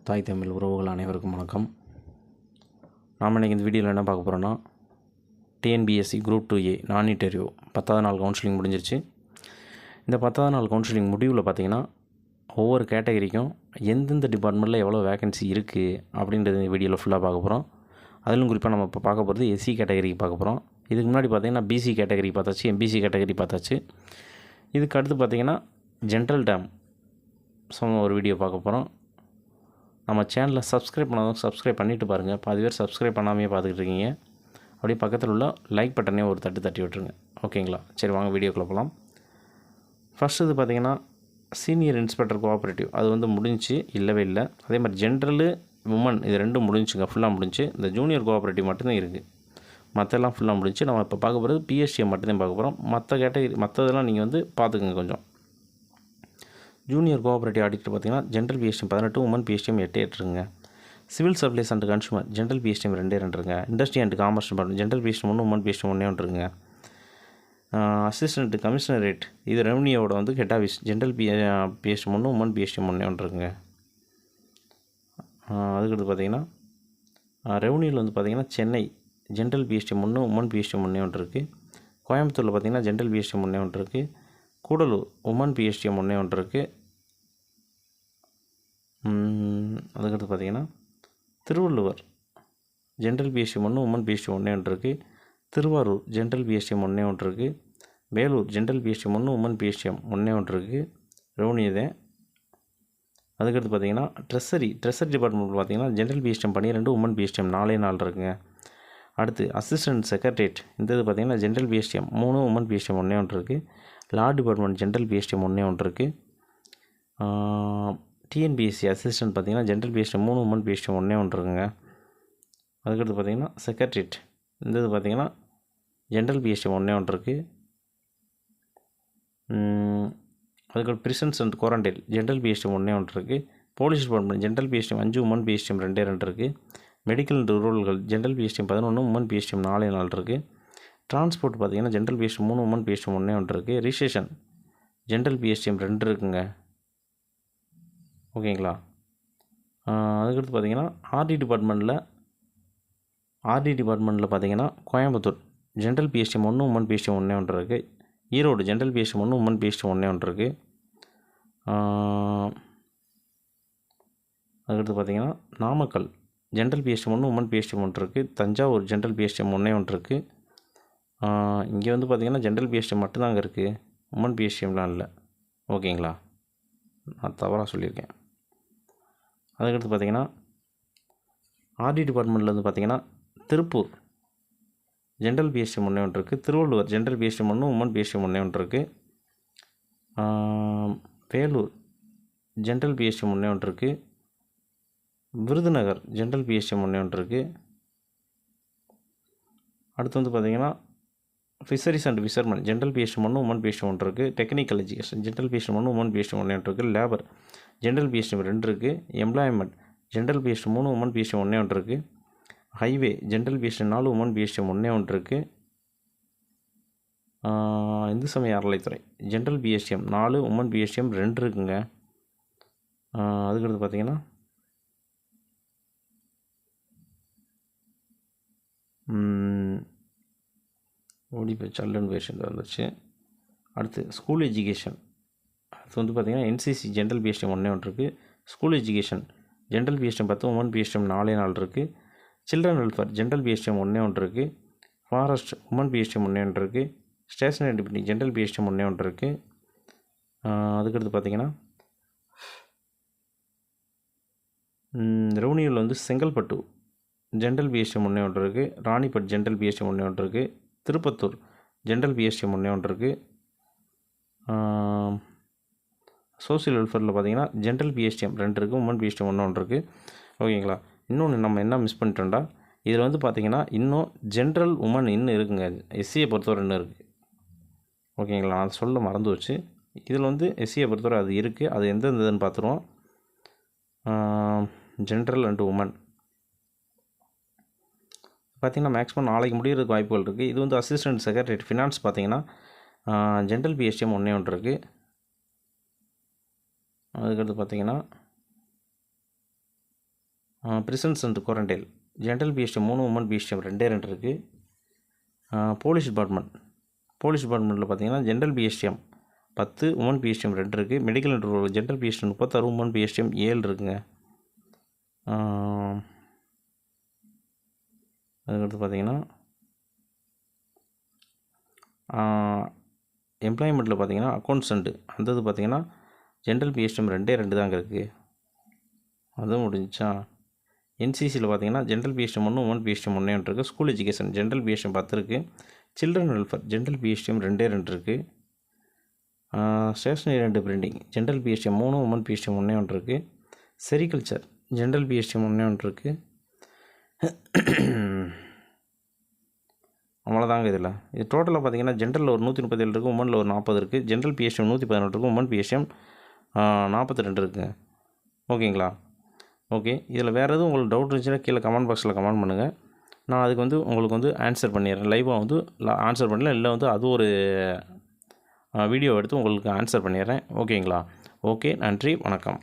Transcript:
தாய் தமிழ் உறவுகள் அனைவருக்கும் வணக்கம். நாம் இன்றைக்கி இந்த வீடியோவில் என்ன பார்க்க போகிறோன்னா, டிஎன்பிஎஸ்சி குரூப் 2A நான் இன்டர்வியூ 10வது நாள் கவுன்சிலிங் முடிஞ்சிருச்சு. இந்த 10வது நாள் கவுன்சிலிங் முடிவில் பார்த்திங்கன்னா ஒவ்வொரு கேட்டகரிக்கும் எந்தெந்த டிபார்ட்மெண்ட்டில் எவ்வளோ வேகன்சி இருக்குது அப்படின்றது இந்த வீடியோவில் ஃபுல்லாக பார்க்க போகிறோம். அதிலும் குறிப்பாக நம்ம இப்போ பார்க்க போகிறது எஸ்சி கேட்டகரிக்கு பார்க்க போகிறோம். இதுக்கு முன்னாடி பார்த்திங்கன்னா பிசி கேட்டகரி பார்த்தாச்சு, எம்பிசி கேட்டகரி பார்த்தாச்சு. இதுக்கு அடுத்து பார்த்திங்கன்னா ஜென்ரல் டேம் ஒரு வீடியோ பார்க்க போகிறோம். நம்ம சேனலில் சப்ஸ்கிரைப் பண்ணாலும் சப்ஸ்கிரைப் பண்ணிவிட்டு பாருங்கள். பாதி பேர் சப்ஸ்கிரைப் பண்ணாமே பார்த்துக்கிட்டு இருக்கீங்க. அப்படியே பக்கத்தில் உள்ள லைக் பட்டனே ஒரு தட்டி விட்டுருங்க. ஓகேங்களா? சரி, வாங்க வீடியோக்குள்ளே போகலாம். ஃபஸ்ட்டு இது பார்த்திங்கன்னா சீனியர் இன்ஸ்பெக்டர் கோஆப்ரேட்டிவ் அது முடிஞ்சு இல்லவே இல்லை. அதே மாதிரி ஜென்ரலு உமன் இது ரெண்டும் முடிஞ்சுங்க, ஃபுல்லாக முடிஞ்சு. இந்த ஜூனியர் கோஆப்ரேட்டிவ் மட்டும்தான் இருக்குது, மற்றெல்லாம் ஃபுல்லாக முடிஞ்சு. நம்ம இப்போ பார்க்க போகிறது பிஎஸ்டிஎம் மட்டும்தான் பார்க்க போகிறோம். மற்ற கேட்டகரி மற்றதெல்லாம் நீங்கள் பார்த்துக்குங்க கொஞ்சம். ஜூனியர் கோஆப்ரேட்டிவ் ஆடிட்டர் பார்த்திங்கன்னா ஜென்ரல் பிஎஸ்டிஎம் 18, உமன் பிஎஸ்டிஎம் 8 இருக்குங்க. Civil supplies and consumer general PSTM 2 இருக்குங்க. Industry and commerce department general PSTM 1, woman PSTM 1 இருக்குங்க. அசிஸ்டன்ட் கமிஷனரேட் இது ரெவன்யூவோட head office general PSTM 1, woman PSTM 1 இருக்குங்க. அதுக்கடுத்து பார்த்திங்கன்னா ரெவன்யூவில் பார்த்திங்கன்னா Chennai general PSTM 1, woman PSTM 1 இருக்குது. கோயம்புத்தூரில் பார்த்திங்கன்னா ஜென்ரல் பிஎஸ்டிஎம் 1 இருக்குது. கூடலூர் உமன் பிஎஸ்டிஎம் 1 இருக்குது. அதுக்கடுத்து பார்த்திங்கன்னா Thiruvalluvar general PSTM 1, woman PSTM 1 இருக்குது. திருவாரூர் ஜென்ரல் பிஎஸ்டிஎம் 1 இருக்குது. Vellore general PSTM 1, woman PSTM 1 இருக்குது. ரெவன்யூ தான். அதுக்கடுத்து பார்த்திங்கன்னா ட்ரெஸரி டிபார்ட்மெண்ட் பார்த்திங்கன்னா ஜென்ரல் பிஎஸ்டிஎம் 12, உமன் பிஎஸ்டிஎம் 4 இருக்குங்க. அடுத்து அசிஸ்டன்ட் செக்ரட்டரியேட் இந்த இது பார்த்திங்கன்னா ஜென்ரல் பிஎஸ்டிஎம் 3, உமன் பிஎஸ்டிஎம் 1 இருக்குது. லா டிபார்ட்மெண்ட் ஜென்ரல் பிஎஸ்டிஎம் 1 இருக்குது. டிஎன்பிஎஸ்சி அசிஸ்டன்ட் பார்த்திங்கன்னா ஜென்ரல் பிஎஸ்டிஎம் 3, உமன் பிஎஸ்டிஎம் 1 இருக்குங்க. அதுக்கடுத்து பார்த்திங்கன்னா செக்ரட்டரியேட் இந்த இது பார்த்திங்கன்னா ஜென்ரல் பிஎஸ்டிஎம் 1 இருக்குது. அதுக்கடுத்து prisons and quarantine general PSTM 1 இருக்குது. Police department general PSTM 5, woman PSTM 2 இருக்குது. மெடிக்கல் அண்ட் ரூரல்கள் ஜென்ரல் பிஎஸ்டிஎம் 11, உமன் பிஎஸ்டிஎம் 4 இருக்குது. டிரான்ஸ்போர்ட் பார்த்திங்கன்னா ஜென்ரல் பிஎஸ்டிஎம் 3, உமன் பிஎஸ்டிஎம் 1 இருக்குது. ரிஜிஸ்ட்ரேஷன் ஜென்ரல் பிஎஸ்டிஎம் 2 இருக்குங்க. ஓகேங்களா? அதுக்கடுத்து பார்த்திங்கன்னா ஆர்டி டிபார்ட்மெண்ட்டில் பார்த்திங்கன்னா Coimbatore general PSTM 1, woman PSTM 1 இருக்குது. Erode general PSTM 1, woman PSTM 1 இருக்குது. அதுக்கடுத்து பார்த்திங்கன்னா Namakkal general PSTM 1, woman PSTM 1 இருக்குது. தஞ்சாவூர் ஜென்ரல் பிஎஸ்டிஎம் 1 இருக்குது. இங்கே பார்த்திங்கன்னா ஜென்ரல் பிஎஸ்டிஎம் மட்டும்தாங்க இருக்குது, உமன் பிஎஸ்டிஎம்லாம் இல்லை. ஓகேங்களா? நான் தவறாக சொல்லியிருக்கேன். அதுக்கடுத்து பார்த்திங்கன்னா ஆர்டி டிபார்ட்மெண்ட்டில் பார்த்திங்கன்னா திருப்பூர் ஜென்ரல் பிஎஸ்டிஎம் 1 இருக்குது. Thiruvalluvar general PSTM 1, woman PSTM 1 இருக்குது. வேலூர் ஜென்ரல் பிஎஸ்டிஎம் 1 இருக்குது. விருதுநகர் ஜென்ரல் பிஎஸ்டிஎம் 1 இருக்குது. அடுத்து பார்த்திங்கன்னா fisheries and fishermen general PSTM 1, woman PSTM 1 இருக்குது. Technical education general PSTM 1, woman PSTM 1 இருக்குது. லேபர் ஜென்ரல் பிஎஸ்டிஎம் 2 இருக்குது. Employment general PSTM 3, woman PSTM 1 இருக்குது. Highway general PSTM 4, women PSTM 1 இருக்குது. இந்து சமய அறநிலைத்துறை ஜென்ரல் பிஎஸ்டிஎம் 4, உமன் பிஎஸ்டிஎம் 2 இருக்குங்க. அதுக்கடுத்து பார்த்திங்கன்னா ஓடி போய் சல்லுன்னு பேஷண்ட் வந்துச்சு. அடுத்து ஸ்கூல் எஜுகேஷன் அது பார்த்திங்கன்னா என்சிசி ஜென்ரல் பிஎஸ்டிஎம் 1 இருக்குது. School education general PSTM 10, women PSTM 4 இருக்குது. சில்ட்ரன் வெல்ஃபேர் ஜென்ரல் பிஎஸ்டிஎம் 1 இருக்குது. ஃபாரஸ்ட் உமன் பிஎஸ்டிஎம் 1 இருக்குது. ஸ்டேஷனரி டிபெண்டிங் ஜென்ரல் பிஎஸ்டிஎம் 1 இருக்குது. அதுக்கடுத்து பார்த்திங்கன்னா ரெவன்யூவில் செங்கல்பட்டு ஜென்ரல் பிஎஸ்டிஎம் 1 இருக்குது. ராணிப்பட் ஜென்ரல் பிஎஸ்டிஎம் 1 இருக்குது. திருப்பத்தூர் ஜென்ரல் பிஎஸ்டிஎம் 1 இருக்குது. சோசியல் வெல்ஃபேரில் பார்த்திங்கன்னா ஜென்ரல் பிஎஸ்டிஎம் 2 இருக்குது, உமன் பிஎஸ்டிஎம் 1 இருக்குது. ஓகேங்களா? இன்னொன்று நம்ம என்ன மிஸ் பண்ணிட்டோம்டா, இதில் பார்த்திங்கன்னா இன்னும் ஜென்ரல் உமன் இன்னும் இருக்குங்க. எஸ்சியை பொறுத்தவரை இன்னும் இருக்குது. ஓகேங்களா? நான் சொல்ல மறந்து வச்சு. இதில் எஸ்சியை பொறுத்தவரை அது இருக்குது. அது எந்தெந்த இதுன்னு பார்த்துருவோம். ஜென்ரல் அண்டு உமன் பார்த்திங்கன்னா மேக்ஸிமம் நாளைக்கு முடிகிறதுக்கு வாய்ப்புகள் இருக்குது. இது அசிஸ்டன்ட் செக்ரட்டரியேட் ஃபினான்ஸ் பார்த்திங்கன்னா ஜென்ரல் பிஎஸ்டிஎம் 1 இருக்குது. அதுக்கடுத்து பார்த்திங்கன்னா prisons and quarantine general PSTM 3, woman PSTM 2 இருக்குது. போலீஸ் டிபார்ட்மெண்ட்டில் பார்த்தீங்கன்னா ஜென்ரல் பிஎஸ்டிஎம் 10, உமன் பிஎஸ்டிஎம் 2 இருக்குது. Medical and rural general PSTM 36, women PSTM 7 இருக்குங்க. அதுக்கடுத்து பார்த்தீங்கன்னா எம்ப்ளாய்மெண்ட்டில் பார்த்தீங்கன்னா அக்கௌண்ட்ஸ் அண்டு அந்த இது பார்த்தீங்கன்னா ஜென்ரல் பிஎஸ்டிஎம் 2 தாங்க இருக்குது. அதுவும் முடிஞ்சா. என்சிசியில் பார்த்தீங்கன்னா ஜென்ரல் பிஎஸ்டிஎம் 1, உமன் பிஎஸ்டிஎம் 1 இருக்குது. ஸ்கூல் எஜுகேஷன் ஜென்ரல் பிஎஸ்டிஎம் 10 இருக்குது. சில்ட்ரன் வெல்ஃபேர் ஜென்ரல் பிஎஸ்டிஎம் 2 இருக்குது. Stationery and printing general PSTM 3, woman PSTM 1 இருக்குது. செரிகல்ச்சர் ஜென்ரல் பிஎஸ்டிஎம் 1 இருக்குது. அவ்வளோதாங்க. இது டோட்டலாக பார்த்தீங்கன்னா ஜென்ரலில் ஒரு 137 இருக்குது, உமனில் ஒரு 40 இருக்குது. ஜென்ரல் பிஎஸ்டிஎம் 114 இருக்குது, உமன் பிஎஸ்டிஎம் 42 இருக்குங்க. ஓகேங்களா? ஓகே. இதில் வேறு எதுவும் உங்களுக்கு டவுட் இருந்துச்சுன்னா கீழே கமெண்ட் பாக்ஸில் கமெண்ட் பண்ணுங்கள். நான் அதுக்கு உங்களுக்கு ஆன்சர் பண்ணிடுறேன். லைவாக ஆன்சர் பண்ணல, இல்லை அது ஒரு வீடியோ எடுத்து உங்களுக்கு ஆன்சர் பண்ணிடுறேன். ஓகேங்களா? ஓகே. நன்றி. வணக்கம்.